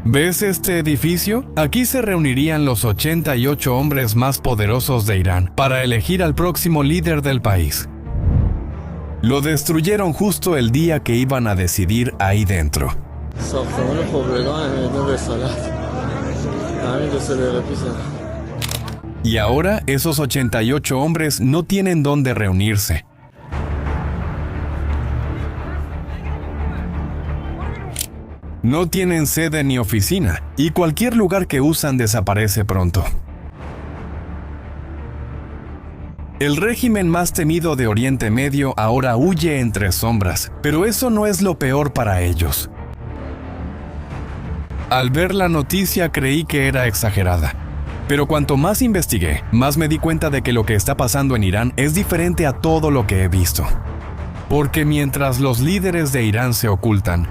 ¿Ves este edificio? Aquí se reunirían los 88 hombres más poderosos de Irán para elegir al próximo líder del país. Lo destruyeron justo el día que iban a decidir ahí dentro. Y ahora esos 88 hombres no tienen dónde reunirse. No tienen sede ni oficina, y cualquier lugar que usan desaparece pronto. El régimen más temido de Oriente Medio ahora huye entre sombras, pero eso no es lo peor para ellos. Al ver la noticia creí que era exagerada, pero cuanto más investigué, más me di cuenta de que lo que está pasando en Irán es diferente a todo lo que he visto. Porque mientras los líderes de Irán se ocultan,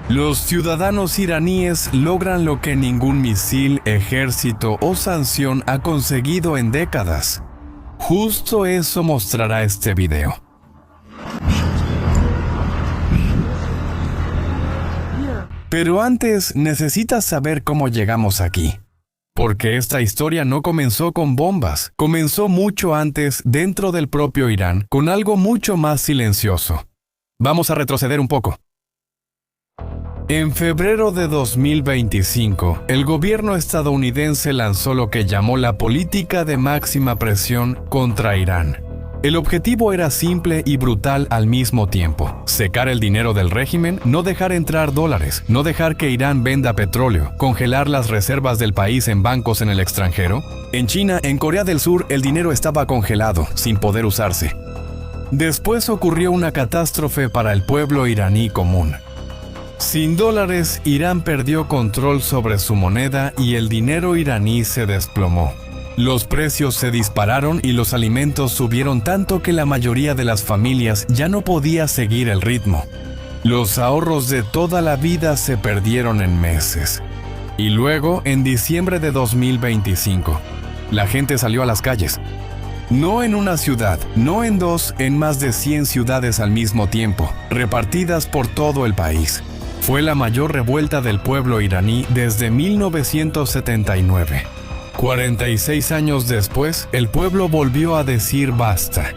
los ciudadanos iraníes logran lo que ningún misil, ejército o sanción ha conseguido en décadas. Justo eso mostrará este video. Pero antes necesitas saber cómo llegamos aquí. Porque esta historia no comenzó con bombas, comenzó mucho antes dentro del propio Irán, con algo mucho más silencioso. Vamos a retroceder un poco. En febrero de 2025, el gobierno estadounidense lanzó lo que llamó la política de máxima presión contra Irán. El objetivo era simple y brutal al mismo tiempo: secar el dinero del régimen, no dejar entrar dólares, no dejar que Irán venda petróleo, congelar las reservas del país en bancos en el extranjero. En China, en Corea del Sur, el dinero estaba congelado, sin poder usarse. Después ocurrió una catástrofe para el pueblo iraní común. Sin dólares, Irán perdió control sobre su moneda y el dinero iraní se desplomó. Los precios se dispararon y los alimentos subieron tanto que la mayoría de las familias ya no podía seguir el ritmo. Los ahorros de toda la vida se perdieron en meses. Y luego, en diciembre de 2025, la gente salió a las calles. No en una ciudad, no en dos, en más de 100 ciudades al mismo tiempo, repartidas por todo el país. Fue la mayor revuelta del pueblo iraní desde 1979. 46 años después, el pueblo volvió a decir basta.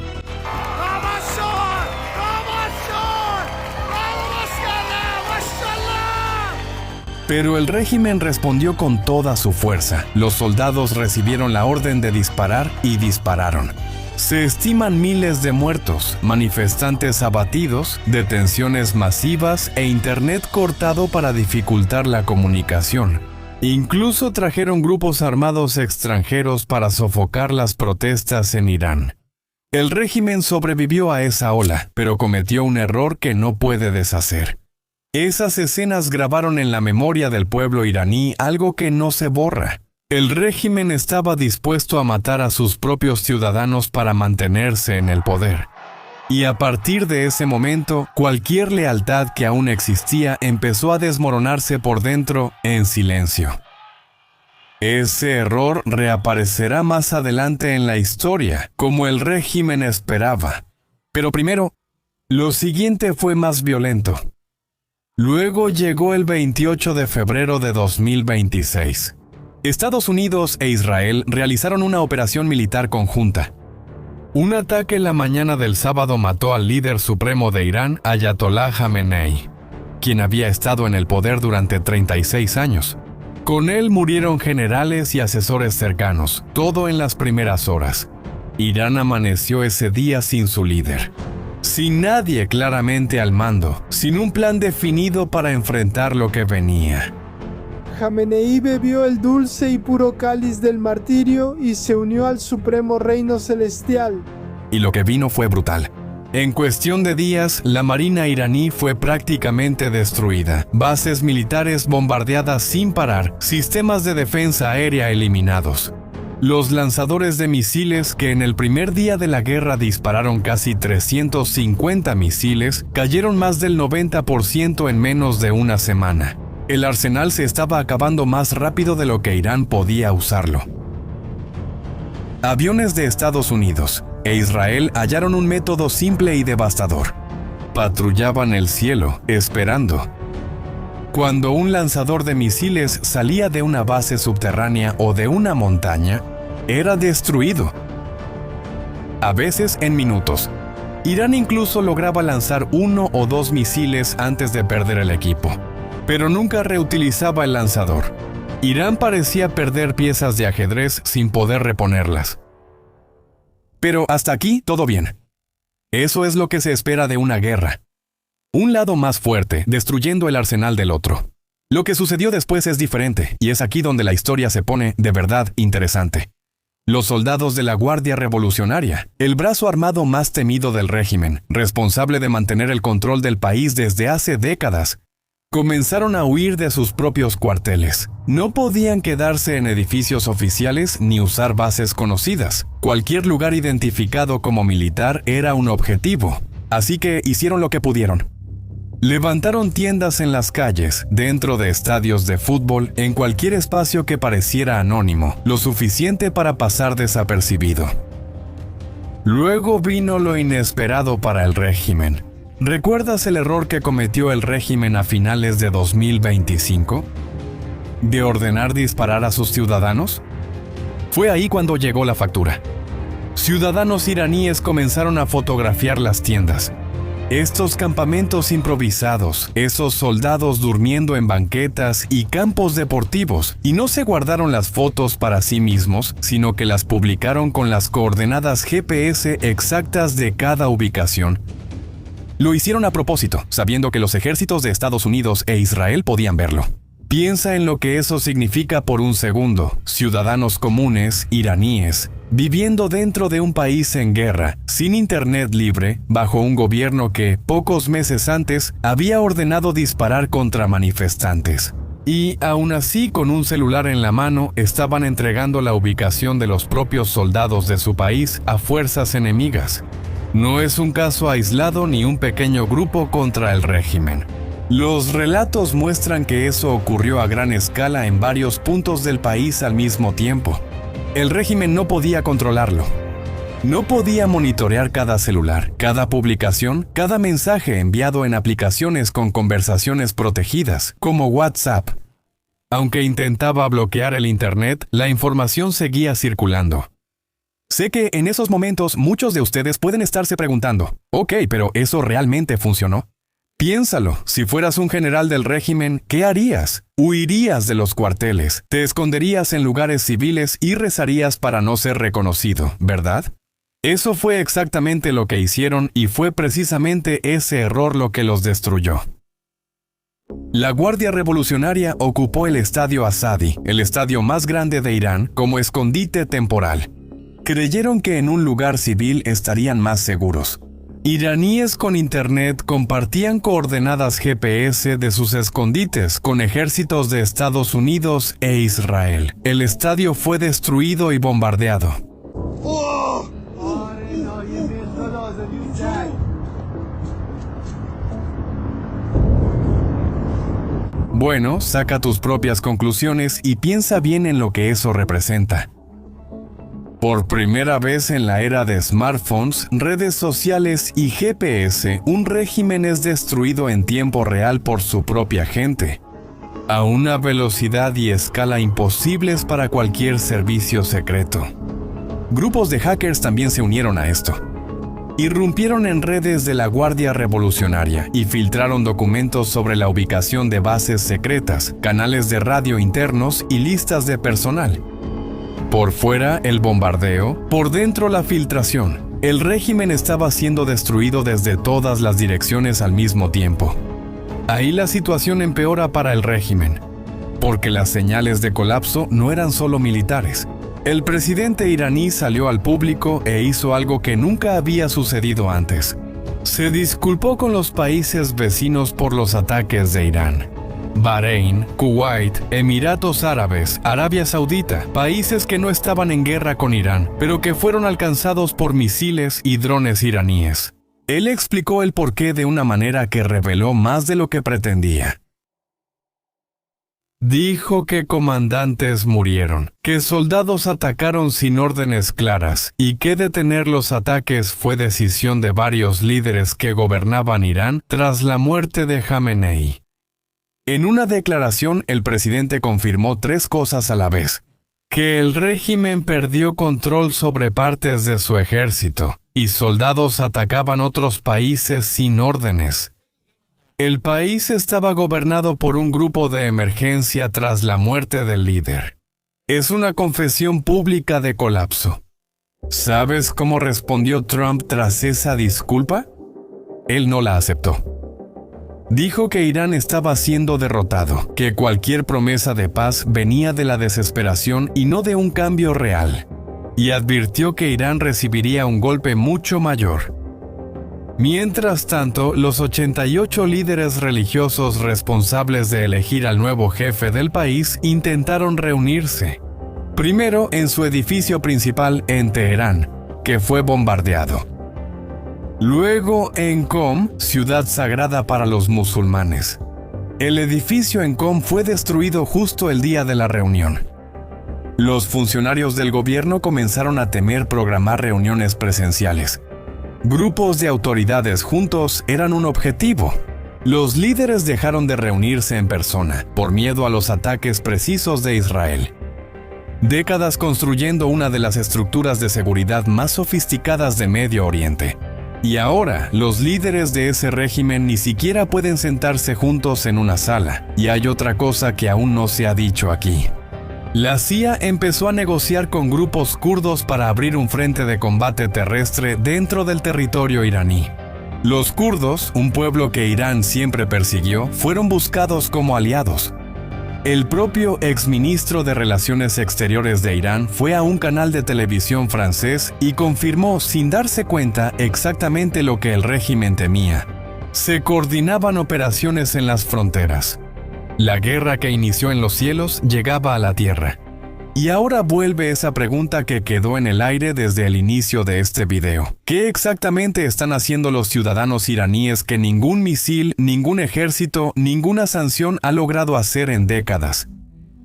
Pero el régimen respondió con toda su fuerza. Los soldados recibieron la orden de disparar y dispararon. Se estiman miles de muertos, manifestantes abatidos, detenciones masivas e internet cortado para dificultar la comunicación. Incluso trajeron grupos armados extranjeros para sofocar las protestas en Irán. El régimen sobrevivió a esa ola, pero cometió un error que no puede deshacer. Esas escenas grabaron en la memoria del pueblo iraní algo que no se borra. El régimen estaba dispuesto a matar a sus propios ciudadanos para mantenerse en el poder. Y a partir de ese momento, cualquier lealtad que aún existía empezó a desmoronarse por dentro en silencio. Ese error reaparecerá más adelante en la historia, como el régimen esperaba. Pero primero, lo siguiente fue más violento. Luego llegó el 28 de febrero de 2026. Estados Unidos e Israel realizaron una operación militar conjunta. Un ataque en la mañana del sábado mató al líder supremo de Irán, Ayatollah Jamenei, quien había estado en el poder durante 36 años. Con él murieron generales y asesores cercanos, todo en las primeras horas. Irán amaneció ese día sin su líder, sin nadie claramente al mando, sin un plan definido para enfrentar lo que venía. Jamenei bebió el dulce y puro cáliz del martirio y se unió al supremo reino celestial. Y lo que vino fue brutal. En cuestión de días, la marina iraní fue prácticamente destruida, bases militares bombardeadas sin parar, sistemas de defensa aérea eliminados. Los lanzadores de misiles, que en el primer día de la guerra dispararon casi 350 misiles, cayeron más del 90% en menos de una semana. El arsenal se estaba acabando más rápido de lo que Irán podía usarlo. Aviones de Estados Unidos e Israel hallaron un método simple y devastador. Patrullaban el cielo, esperando. Cuando un lanzador de misiles salía de una base subterránea o de una montaña, era destruido. A veces en minutos. Irán incluso lograba lanzar 1 o 2 misiles antes de perder el equipo, pero nunca reutilizaba el lanzador. Irán parecía perder piezas de ajedrez sin poder reponerlas. Pero hasta aquí todo bien. Eso es lo que se espera de una guerra. Un lado más fuerte destruyendo el arsenal del otro. Lo que sucedió después es diferente, y es aquí donde la historia se pone de verdad interesante. Los soldados de la Guardia Revolucionaria, el brazo armado más temido del régimen, responsable de mantener el control del país desde hace décadas, comenzaron a huir de sus propios cuarteles. No podían quedarse en edificios oficiales ni usar bases conocidas. Cualquier lugar identificado como militar era un objetivo, así que hicieron lo que pudieron. Levantaron tiendas en las calles, dentro de estadios de fútbol, en cualquier espacio que pareciera anónimo, lo suficiente para pasar desapercibido. Luego vino lo inesperado para el régimen. ¿Recuerdas el error que cometió el régimen a finales de 2025? ¿De ordenar disparar a sus ciudadanos? Fue ahí cuando llegó la factura. Ciudadanos iraníes comenzaron a fotografiar las tiendas. Estos campamentos improvisados, esos soldados durmiendo en banquetas y campos deportivos, y no se guardaron las fotos para sí mismos, sino que las publicaron con las coordenadas GPS exactas de cada ubicación. Lo hicieron a propósito, sabiendo que los ejércitos de Estados Unidos e Israel podían verlo. Piensa en lo que eso significa por un segundo. Ciudadanos comunes, iraníes, viviendo dentro de un país en guerra, sin internet libre, bajo un gobierno que, pocos meses antes, había ordenado disparar contra manifestantes. Y, aún así, con un celular en la mano, estaban entregando la ubicación de los propios soldados de su país a fuerzas enemigas. No es un caso aislado ni un pequeño grupo contra el régimen. Los relatos muestran que eso ocurrió a gran escala en varios puntos del país al mismo tiempo. El régimen no podía controlarlo. No podía monitorear cada celular, cada publicación, cada mensaje enviado en aplicaciones con conversaciones protegidas, como WhatsApp. Aunque intentaba bloquear el Internet, la información seguía circulando. Sé que en esos momentos muchos de ustedes pueden estarse preguntando, ok, pero ¿eso realmente funcionó? Piénsalo, si fueras un general del régimen, ¿qué harías? Huirías de los cuarteles, te esconderías en lugares civiles y rezarías para no ser reconocido, ¿verdad? Eso fue exactamente lo que hicieron y fue precisamente ese error lo que los destruyó. La Guardia Revolucionaria ocupó el Estadio Azadi, el estadio más grande de Irán, como escondite temporal. Creyeron que en un lugar civil estarían más seguros. Iraníes con internet compartían coordenadas GPS de sus escondites con ejércitos de Estados Unidos e Israel. El estadio fue destruido y bombardeado. Bueno, saca tus propias conclusiones y piensa bien en lo que eso representa. Por primera vez en la era de smartphones, redes sociales y GPS, un régimen es destruido en tiempo real por su propia gente, a una velocidad y escala imposibles para cualquier servicio secreto. Grupos de hackers también se unieron a esto. Irrumpieron en redes de la Guardia Revolucionaria y filtraron documentos sobre la ubicación de bases secretas, canales de radio internos y listas de personal. Por fuera, el bombardeo, por dentro la filtración. El régimen estaba siendo destruido desde todas las direcciones al mismo tiempo. Ahí la situación empeora para el régimen, porque las señales de colapso no eran solo militares. El presidente iraní salió al público e hizo algo que nunca había sucedido antes. Se disculpó con los países vecinos por los ataques de Irán. Bahrein, Kuwait, Emiratos Árabes, Arabia Saudita, países que no estaban en guerra con Irán, pero que fueron alcanzados por misiles y drones iraníes. Él explicó el porqué de una manera que reveló más de lo que pretendía. Dijo que comandantes murieron, que soldados atacaron sin órdenes claras y que detener los ataques fue decisión de varios líderes que gobernaban Irán tras la muerte de Jamenei. En una declaración, el presidente confirmó 3 cosas a la vez: que el régimen perdió control sobre partes de su ejército y soldados atacaban otros países sin órdenes. El país estaba gobernado por un grupo de emergencia tras la muerte del líder. Es una confesión pública de colapso. ¿Sabes cómo respondió Trump tras esa disculpa? Él no la aceptó. Dijo que Irán estaba siendo derrotado, que cualquier promesa de paz venía de la desesperación y no de un cambio real, y advirtió que Irán recibiría un golpe mucho mayor. Mientras tanto, los 88 líderes religiosos responsables de elegir al nuevo jefe del país intentaron reunirse. Primero en su edificio principal en Teherán, que fue bombardeado. Luego en Qom, ciudad sagrada para los musulmanes. El edificio en Qom fue destruido justo el día de la reunión. Los funcionarios del gobierno comenzaron a temer programar reuniones presenciales. Grupos de autoridades juntos eran un objetivo. Los líderes dejaron de reunirse en persona por miedo a los ataques precisos de Israel. Décadas construyendo una de las estructuras de seguridad más sofisticadas de Medio Oriente. Y ahora, los líderes de ese régimen ni siquiera pueden sentarse juntos en una sala. Y hay otra cosa que aún no se ha dicho aquí. La CIA empezó a negociar con grupos kurdos para abrir un frente de combate terrestre dentro del territorio iraní. Los kurdos, un pueblo que Irán siempre persiguió, fueron buscados como aliados. El propio exministro de Relaciones Exteriores de Irán fue a un canal de televisión francés y confirmó sin darse cuenta exactamente lo que el régimen temía. Se coordinaban operaciones en las fronteras. La guerra que inició en los cielos llegaba a la tierra. Y ahora vuelve esa pregunta que quedó en el aire desde el inicio de este video. ¿Qué exactamente están haciendo los ciudadanos iraníes que ningún misil, ningún ejército, ninguna sanción ha logrado hacer en décadas?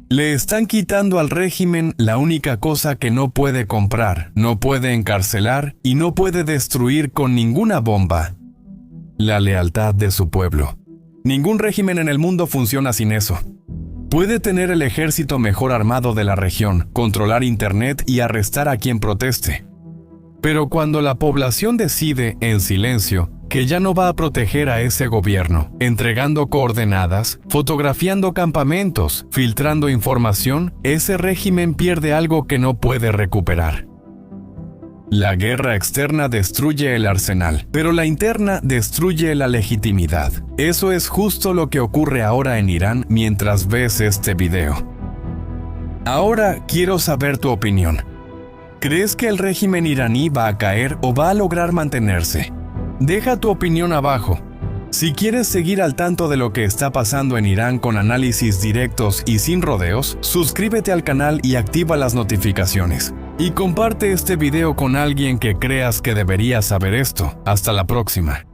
Le están quitando al régimen la única cosa que no puede comprar, no puede encarcelar y no puede destruir con ninguna bomba: la lealtad de su pueblo. Ningún régimen en el mundo funciona sin eso. Puede tener el ejército mejor armado de la región, controlar internet y arrestar a quien proteste. Pero cuando la población decide, en silencio, que ya no va a proteger a ese gobierno, entregando coordenadas, fotografiando campamentos, filtrando información, ese régimen pierde algo que no puede recuperar. La guerra externa destruye el arsenal, pero la interna destruye la legitimidad. Eso es justo lo que ocurre ahora en Irán mientras ves este video. Ahora quiero saber tu opinión. ¿Crees que el régimen iraní va a caer o va a lograr mantenerse? Deja tu opinión abajo. Si quieres seguir al tanto de lo que está pasando en Irán con análisis directos y sin rodeos, suscríbete al canal y activa las notificaciones. Y comparte este video con alguien que creas que debería saber esto. Hasta la próxima.